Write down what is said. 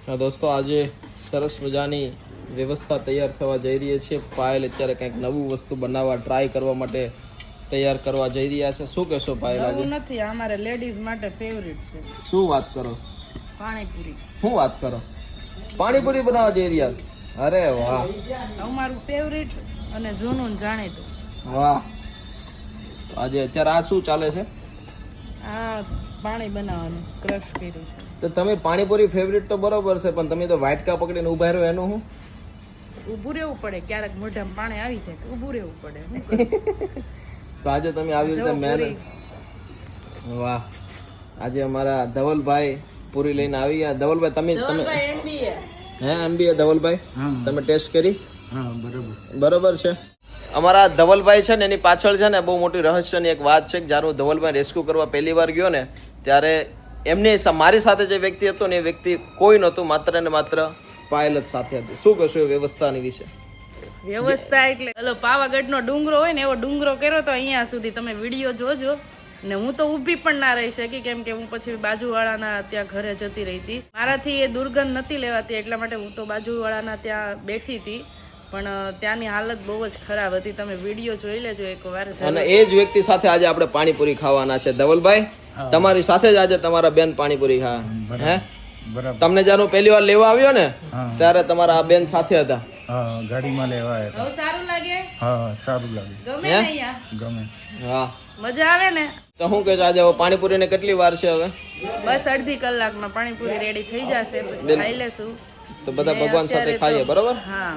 હા દોસ્તો, આજે સરસ મજાની વ્યવસ્થા તૈયાર થવા જઈ રહી છે. પાયલ અત્યારે કંઈક નવું વસ્તુ બનાવવા ટ્રાય કરવા માટે તૈયાર કરવા જઈ રહ્યા છે. શું કહેશો પાયલ? આજે નથી, અમારે લેડીઝ માટે ફેવરિટ છે. શું વાત કરો? પાણીપુરી. શું વાત કરો? પાણીપુરી બનાવવા જઈ રહ્યા છો? અરે વાહ, અમારું ફેવરિટ અને જૂનું ને જાણીતું. વાહ. આજે અત્યારે આ શું ચાલે છે? આ પાણી બનાવવાનું ક્રશ કર્યું છે. તો તમે પાણીપુરી ફેવરિટ તો બરોબર છે, પણ તમે તો વાટકા પકડીને ઉભા રહ્યો એનું હું? ઊભું રહેવું પડે, ક્યારેક મોઢામાં પાણી આવી જાય તો ઊભું રહેવું પડે. શું કરું? તો આજે તમે આવી રીતે જો મહેનત. પૂરી. વાહ. આજે અમારા ધવલભાઈ પૂરી લઈને આવી ગયા. ધવલભાઈ તમે ધવલભાઈ MBA. હે MBA ધવલભાઈ તમે ટેસ્ટ કરી? હા, બરાબર. બરોબર છે. અમારા ધવલભાઈ છે ને એની પાછળ છે ને બહુ મોટી રહસ્યની એક વાત છે કે જ્યારે હું ધવલભાઈ રેસ્ક્યુ કરવા પહેલી વાર ગયો ને ત્યારે મારી સાથે જે વ્યક્તિ હતો ને એ વ્યક્તિ કોઈ નહોતું, માત્ર ને માત્ર પાયલ જ સાથે હતી. શું કહેશો એ વ્યવસ્થાની વિશે? વ્યવસ્થા એટલે પેલો પાવાગઢનો ડુંગરો હોય ને એવો ડુંગરો કર્યો તો અહીંયા સુધી. તમે વિડીયો જોજો. ને હું તો ઊભી પણ ના રહી શકી, કેમ કે હું પછી બાજુવાળાના ત્યાં ઘરે જતી રહી હતી. મારાથી એ દુર્ગંધ નથી લેવાતી, એટલા માટે હું તો બાજુવાળાના ત્યાં બેઠી હતી. પણ ત્યાંની હાલત બહુ જ ખરાબ હતી. તમે વિડીયો જોઈ લેજો એકવાર. અને એ જ વ્યક્તિ સાથે આજે આપણે પાણીપુરી ખાવાના છે. ધવલભાઈ, તમારી સાથે જ આજે તમારા બેન પાણીપુરી ખાવા. હે બરાબર. તમને જ્યારે હું પહેલી વાર લેવા આવ્યો ને ત્યારે તમારા આ બેન સાથે હતા. હા, ગાડીમાં લેવા આવ્યા બહુ સારું લાગે. હતા. હા, સારું લાગે. ગમે ને અહીંયા? ગમે. હા, મજા આવે ને? તો શું કહે છે આજે પાણીપુરી ને કેટલી વાર છે હવે? બસ અડધી કલાકમાં પાણીપુરી રેડી થઈ જશે, પછી ખાઈ લેશું. તો બધા ભગવાન સાથે ખાઈએ, બરોબર? હા.